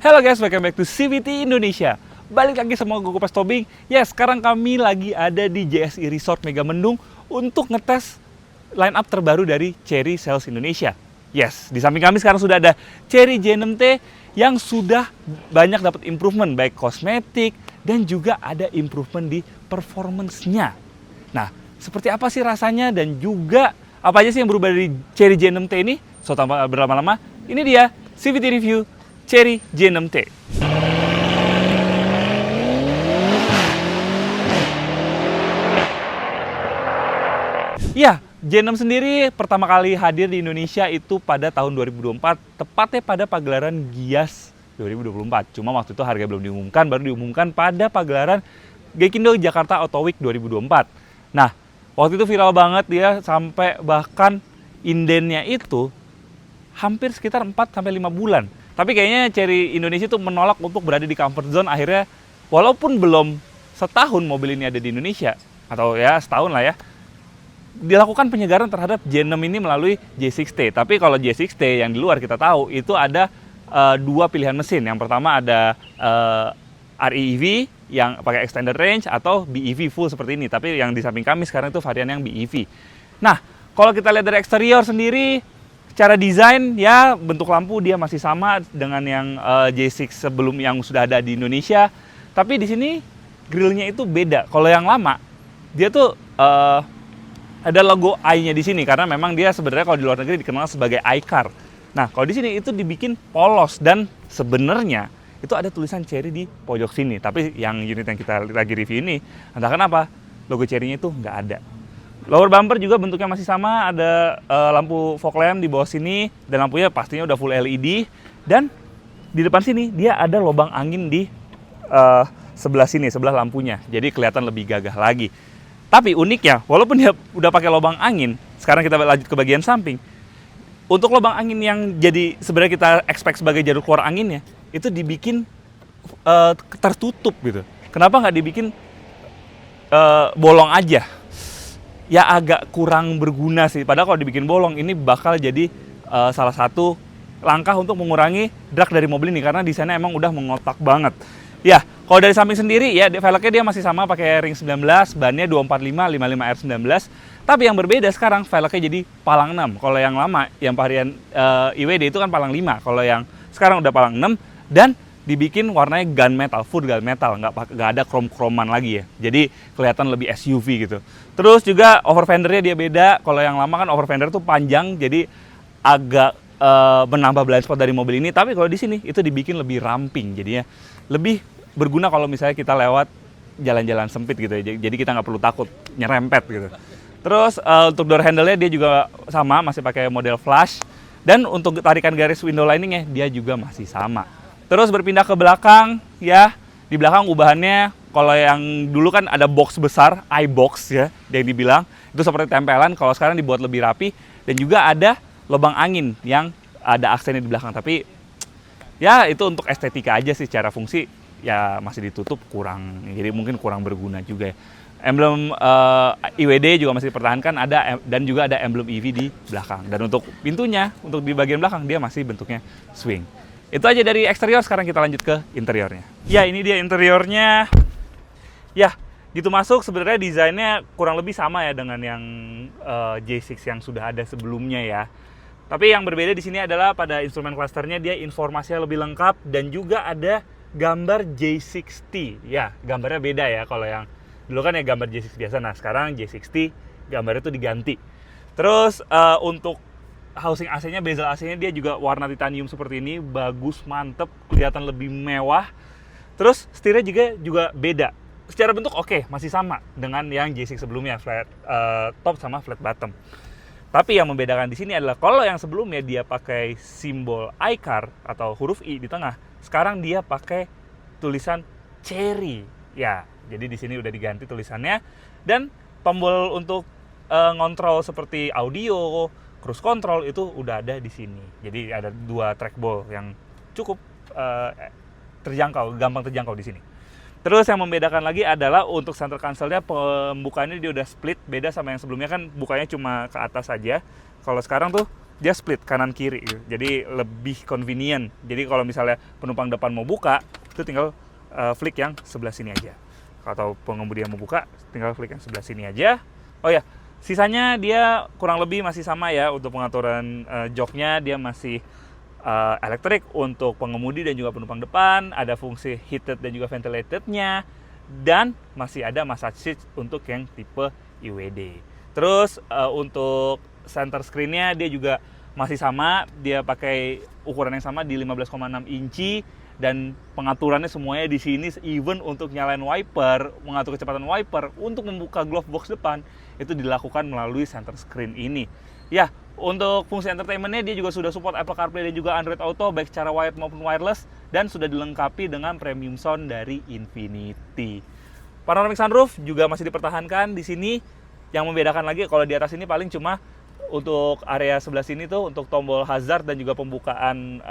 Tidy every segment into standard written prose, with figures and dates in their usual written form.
Halo guys, welcome back to CVT Indonesia. Balik lagi sama gue Kupas Tobing. Ya, sekarang kami lagi ada di JSI Resort Megamendung untuk ngetes line up terbaru dari Chery Sales Indonesia. Yes, di samping kami sekarang sudah ada Chery J6T yang sudah banyak dapat improvement baik kosmetik dan juga ada improvement di performance-nya. Nah, seperti apa sih rasanya dan juga apa aja sih yang berubah dari Chery J6T ini? So, tanpa berlama-lama, ini dia CVT Review Chery J6T. Ya, J6 sendiri pertama kali hadir di Indonesia itu pada tahun 2024, tepatnya pada pagelaran Gias 2024. Cuma waktu itu harga belum diumumkan, baru diumumkan pada pagelaran Gaikindo Jakarta Auto Week 2024. Nah, waktu itu viral banget dia sampai bahkan indennya itu hampir sekitar 4-5 bulan. Tapi kayaknya Chery Indonesia itu menolak untuk berada di comfort zone. Akhirnya walaupun belum setahun mobil ini ada di Indonesia, atau ya setahun lah ya, dilakukan penyegaran terhadap J6 ini melalui J6T. Tapi kalau J6T yang di luar kita tahu itu ada dua pilihan mesin. Yang pertama ada REEV yang pakai extended range atau BEV full seperti ini. Tapi yang di samping kami sekarang itu varian yang BEV. Nah, kalau kita lihat dari eksterior sendiri, secara desain ya bentuk lampu dia masih sama dengan yang J6 sebelum yang sudah ada di Indonesia. Tapi di sini grillnya itu beda. Kalau yang lama dia tuh ada logo i-nya di sini karena memang dia sebenarnya kalau di luar negeri dikenal sebagai iCar. Nah, kalau di sini itu dibikin polos dan sebenarnya itu ada tulisan Chery di pojok sini. Tapi yang unit yang kita lagi review ini, entah kenapa logo Chery-nya itu nggak ada. Lower bumper juga bentuknya masih sama, ada lampu fog lamp di bawah sini dan lampunya pastinya udah full LED. Dan di depan sini dia ada lubang angin di sebelah sini, sebelah lampunya. Jadi kelihatan lebih gagah lagi. Tapi uniknya, walaupun dia udah pakai lubang angin, sekarang kita lanjut ke bagian samping. Untuk lubang angin yang jadi sebenarnya kita expect sebagai jalur keluar anginnya, itu dibikin tertutup gitu. Kenapa nggak dibikin bolong aja? Ya agak kurang berguna sih. Padahal kalau dibikin bolong ini bakal jadi salah satu langkah untuk mengurangi drag dari mobil ini karena desainnya emang udah mengotak banget. Ya, kalau dari samping sendiri ya velgnya dia masih sama pakai ring 19, bannya 245 55R19. Tapi yang berbeda sekarang velgnya jadi palang 6. Kalau yang lama yang varian IWD itu kan palang 5. Kalau yang sekarang udah palang 6 dan dibikin warnanya gunmetal, full gunmetal, nggak ada krom-kroman lagi ya. Jadi kelihatan lebih SUV gitu. Terus juga over fendernya dia beda. Kalau yang lama kan over fender tuh panjang, jadi agak menambah blind spot dari mobil ini. Tapi kalau di sini itu dibikin lebih ramping, jadinya lebih berguna kalau misalnya kita lewat jalan-jalan sempit gitu ya. Jadi kita nggak perlu takut nyerempet gitu. Terus untuk door handle-nya dia juga sama, masih pakai model flash. Dan untuk tarikan garis window lining-nya dia juga masih sama. Terus berpindah ke belakang, ya di belakang ubahannya kalau yang dulu kan ada box besar, iBox ya, yang dibilang itu seperti tempelan. Kalau sekarang dibuat lebih rapi dan juga ada lubang angin yang ada aksennya di belakang. Tapi ya itu untuk estetika aja sih, secara fungsi ya masih ditutup kurang, jadi mungkin kurang berguna juga ya. Emblem IWD juga masih dipertahankan ada dan juga ada emblem EV di belakang. Dan untuk pintunya, untuk di bagian belakang dia masih bentuknya swing. Itu aja dari eksterior, sekarang kita lanjut ke interiornya. Ya, ini dia interiornya. Ya, gitu masuk sebenarnya desainnya kurang lebih sama ya dengan yang J6 yang sudah ada sebelumnya ya. Tapi yang berbeda di sini adalah pada instrumen clusternya dia informasinya lebih lengkap dan juga ada gambar J6T. Ya, gambarnya beda ya kalau yang dulu kan ya gambar J6 biasa. Nah, sekarang J6T gambarnya itu diganti. Terus untuk housing AC-nya, bezel AC-nya dia juga warna titanium seperti ini, bagus, mantep, kelihatan lebih mewah. Terus setirnya juga beda. Secara bentuk oke, masih sama dengan yang J6 sebelumnya, flat top sama flat bottom. Tapi yang membedakan di sini adalah kalau yang sebelumnya dia pakai simbol iCar atau huruf I di tengah, sekarang dia pakai tulisan Chery. Ya, jadi di sini udah diganti tulisannya dan tombol untuk ngontrol seperti audio, cruise control itu udah ada di sini. Jadi ada dua trackball yang cukup gampang terjangkau di sini. Terus yang membedakan lagi adalah untuk center console-nya pembukaannya dia udah split, beda sama yang sebelumnya kan bukanya cuma ke atas saja. Kalau sekarang tuh dia split kanan kiri gitu. Jadi lebih convenient. Jadi kalau misalnya penumpang depan mau buka, itu tinggal flick yang sebelah sini aja. Atau pengemudi yang mau buka, tinggal flick yang sebelah sini aja. Oh ya, sisanya dia kurang lebih masih sama ya. Untuk pengaturan joknya dia masih elektrik untuk pengemudi dan juga penumpang depan. Ada fungsi heated dan juga ventilatednya. Dan masih ada massage seat untuk yang tipe IWD. Terus untuk center screen-nya dia juga masih sama, dia pakai ukuran yang sama di 15,6 inci dan pengaturannya semuanya di sini, even untuk nyalain wiper, mengatur kecepatan wiper, untuk membuka glove box depan itu dilakukan melalui center screen ini. Ya, untuk fungsi entertainment-nya dia juga sudah support Apple CarPlay dan juga Android Auto baik secara wired maupun wireless dan sudah dilengkapi dengan premium sound dari Infinity. Panoramic sunroof juga masih dipertahankan di sini. Yang membedakan lagi kalau di atas ini paling cuma untuk area sebelah sini tuh untuk tombol hazard dan juga pembukaan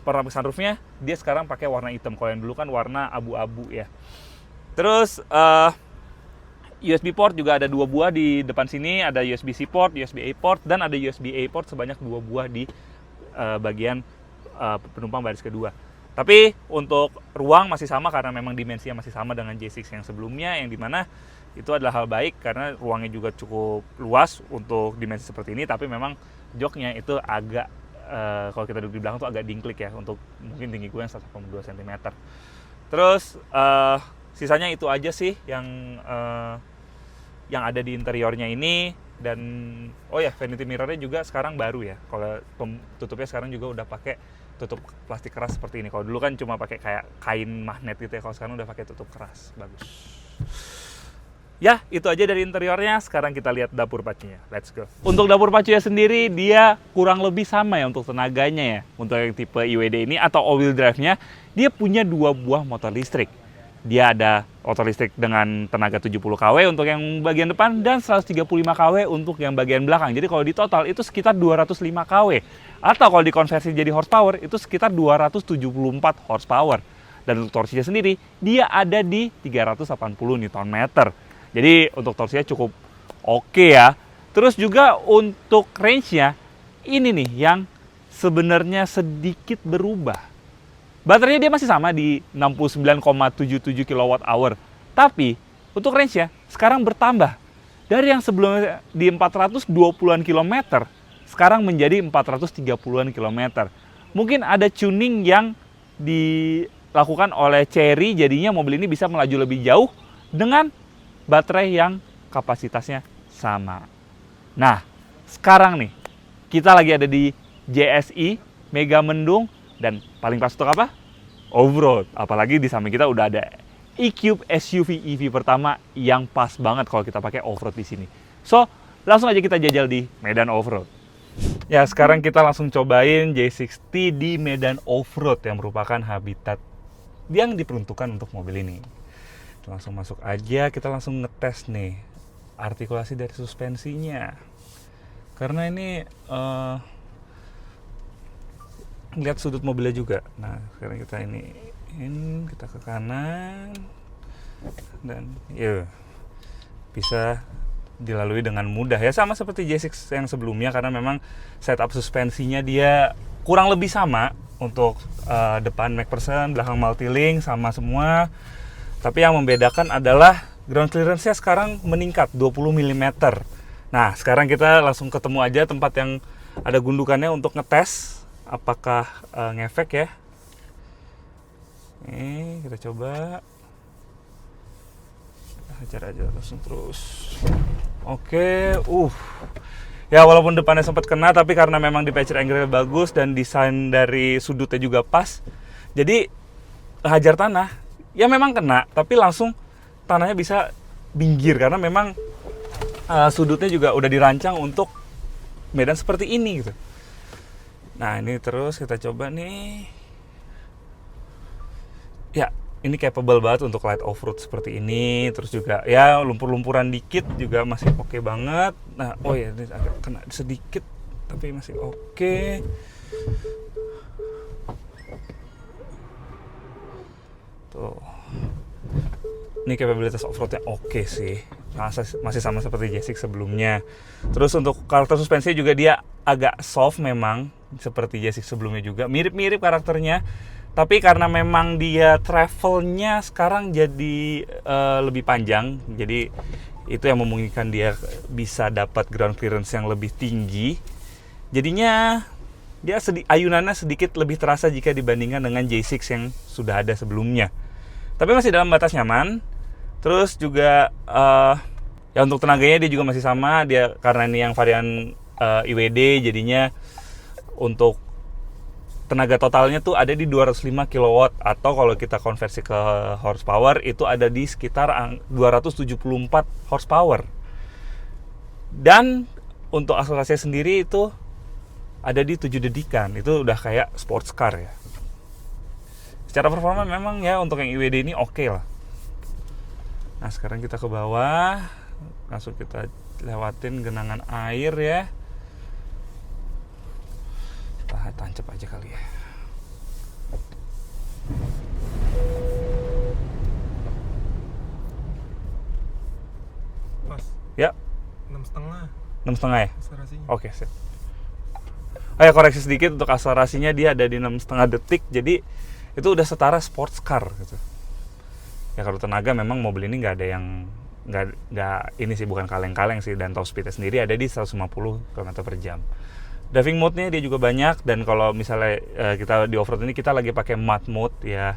panoramic sunroofnya dia sekarang pakai warna hitam. Kalau yang dulu kan warna abu-abu ya. Terus USB port juga ada 2 buah di depan sini, ada USB-C port, USB-A port, dan ada USB-A port sebanyak 2 buah di bagian penumpang baris kedua. Tapi untuk ruang masih sama karena memang dimensinya masih sama dengan J6 yang sebelumnya, yang dimana itu adalah hal baik karena ruangnya juga cukup luas untuk dimensi seperti ini, tapi memang joknya itu agak kalau kita duduk di belakang tuh agak dingklik ya, untuk mungkin tinggi gue yang 1,2 cm. Terus sisanya itu aja sih yang ada di interiornya ini. Dan oh ya, vanity mirrornya juga sekarang baru ya. Kalau tutupnya sekarang juga udah pakai tutup plastik keras seperti ini. Kalau dulu kan cuma pakai kayak kain magnet gitu ya. Kalau sekarang udah pakai tutup keras. Bagus. Ya, itu aja dari interiornya. Sekarang kita lihat dapur pacunya. Let's go. Untuk dapur pacunya sendiri, dia kurang lebih sama ya untuk tenaganya ya. Untuk yang tipe IWD ini atau all-wheel drive-nya, dia punya 2 buah motor listrik. Dia ada motor listrik dengan tenaga 70 kW untuk yang bagian depan dan 135 kW untuk yang bagian belakang. Jadi kalau di total itu sekitar 205 kW. Atau kalau dikonversi jadi horsepower itu sekitar 274 horsepower. Dan untuk torsinya sendiri, dia ada di 380 Nm. Jadi untuk torsinya cukup oke ya. Terus juga untuk range-nya, ini nih yang sebenarnya sedikit berubah. Baterainya dia masih sama di 69,77 kWh. Tapi untuk range-nya sekarang bertambah. Dari yang sebelumnya di 420-an kilometer, sekarang menjadi 430-an kilometer. Mungkin ada tuning yang dilakukan oleh Chery, jadinya mobil ini bisa melaju lebih jauh dengan baterai yang kapasitasnya sama. Nah, sekarang nih, kita lagi ada di JSI, Mega Mendung, dan paling pas untuk apa? Off-road. Apalagi di samping kita udah ada E-Cube SUV EV pertama yang pas banget kalau kita pakai off-road di sini. So, langsung aja kita jajal di medan off-road. Ya, sekarang kita langsung cobain J60 di medan off-road yang merupakan habitat yang diperuntukkan untuk mobil ini. Kita langsung masuk aja, kita langsung ngetes nih artikulasi dari suspensinya. Karena ini lihat sudut mobilnya juga. Nah, sekarang kita kita ke kanan dan ya bisa dilalui dengan mudah ya, sama seperti J6 yang sebelumnya karena memang setup suspensinya dia kurang lebih sama untuk depan MacPherson, belakang Multilink sama semua. Tapi yang membedakan adalah ground clearance-nya sekarang meningkat 20 mm. Nah, sekarang kita langsung ketemu aja tempat yang ada gundukannya untuk ngetes apakah ngefek ya. Nih, kita coba. Hajar aja langsung terus. Oke, ya walaupun depannya sempat kena, tapi karena memang di patch angle bagus dan desain dari sudutnya juga pas, jadi hajar tanah, ya memang kena, tapi langsung tanahnya bisa minggir karena memang sudutnya juga udah dirancang untuk medan seperti ini gitu. Nah, ini terus kita coba nih. Ya, ini capable banget untuk light off-road seperti ini. Terus juga ya lumpur-lumpuran dikit juga masih oke banget. Nah, oh ya, ini agak kena sedikit tapi masih oke. Tuh. Ini kapabilitas off-roadnya oke sih. masih sama seperti J6 sebelumnya. Terus untuk karakter suspensinya juga dia agak soft memang, seperti J6 sebelumnya juga. Mirip-mirip karakternya, tapi karena memang dia travelnya sekarang jadi lebih panjang, jadi itu yang memungkinkan dia bisa dapat ground clearance yang lebih tinggi. Jadinya dia ayunannya sedikit lebih terasa jika dibandingkan dengan J6 yang sudah ada sebelumnya. Tapi masih dalam batas nyaman. Terus juga ya untuk tenaganya dia juga masih sama. Dia karena ini yang varian IWD, jadinya untuk tenaga totalnya tuh ada di 205 kW, atau kalau kita konversi ke horsepower itu ada di sekitar 274 horsepower. Dan untuk akselerasinya sendiri itu ada di 7 dedikan. Itu udah kayak sports car ya. Secara performa memang ya untuk yang IWD ini oke lah. Nah sekarang kita ke bawah, langsung kita lewatin genangan air ya. Kita tancap aja kali ya. Pas. Ya. 6,5. 6,5 ya? Akselerasinya. Oke, sip. Oh ya, koreksi sedikit, untuk akselerasinya dia ada di 6,5 detik, jadi itu udah setara sports car gitu. Ya kalau tenaga memang mobil ini nggak ada yang nggak ini sih, bukan kaleng-kaleng sih, dan top speednya sendiri ada di 150 km/jam. Driving mode-nya dia juga banyak, dan kalau misalnya kita di off-road ini kita lagi pakai mud mode ya,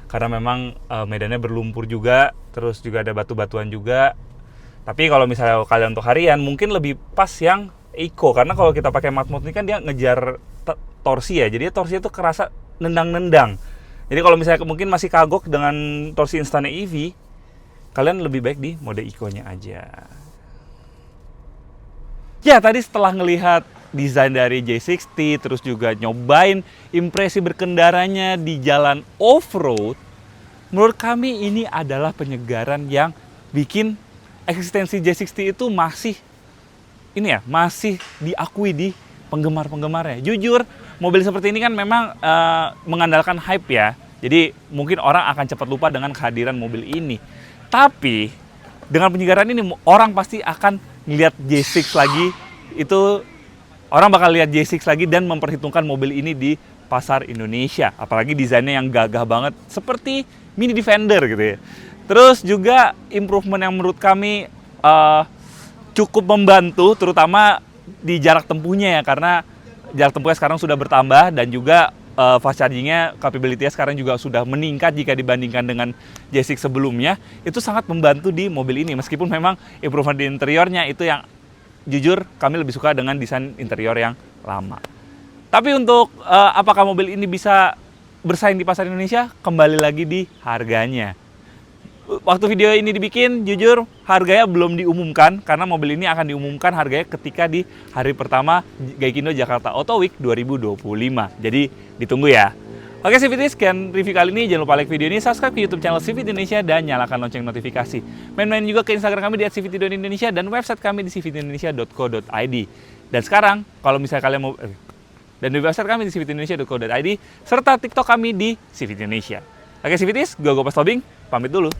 karena memang medannya berlumpur juga, terus juga ada batu-batuan juga. Tapi kalau misalnya kalian untuk harian mungkin lebih pas yang eco, karena kalau kita pakai mud mode ini kan dia ngejar torsi ya, jadi torsinya tuh kerasa nendang-nendang. Jadi kalau misalnya mungkin masih kagok dengan torsi instannya EV, kalian lebih baik di mode eco-nya aja. Ya, tadi setelah ngelihat desain dari J60, terus juga nyobain impresi berkendaranya di jalan off-road, menurut kami ini adalah penyegaran yang bikin eksistensi J60 itu masih diakui di penggemar-penggemarnya. Jujur, mobil seperti ini kan memang mengandalkan hype ya. Jadi mungkin orang akan cepat lupa dengan kehadiran mobil ini. Tapi dengan penyegaran ini orang pasti akan lihat J6 lagi. Itu orang bakal lihat J6 lagi dan memperhitungkan mobil ini di pasar Indonesia. Apalagi desainnya yang gagah banget seperti Mini Defender gitu ya. Terus juga improvement yang menurut kami cukup membantu, terutama di jarak tempuhnya ya, karena jarak tempuhnya sekarang sudah bertambah, dan juga fast chargingnya, capability-nya sekarang juga sudah meningkat jika dibandingkan dengan J6 sebelumnya. Itu sangat membantu di mobil ini, meskipun memang improvement di interiornya itu yang jujur kami lebih suka dengan desain interior yang lama. Tapi untuk apakah mobil ini bisa bersaing di pasar Indonesia, kembali lagi di harganya. Waktu video ini dibikin, jujur harganya belum diumumkan, karena mobil ini akan diumumkan harganya ketika di hari pertama Gaikindo Jakarta Auto Week 2025. Jadi ditunggu ya. Oke CVT, sekian review kali ini. Jangan lupa like video ini, subscribe ke YouTube channel CVT Indonesia, dan nyalakan lonceng notifikasi. Main-main juga ke Instagram kami di @cvt.indonesia dan website kami di cvtindonesia.co.id. Dan sekarang, kalau misalnya kalian mau dan di website kami di cvtindonesia.co.id, serta TikTok kami di CVT Indonesia. Oke CVTs, gue Pas Tobing, pamit dulu.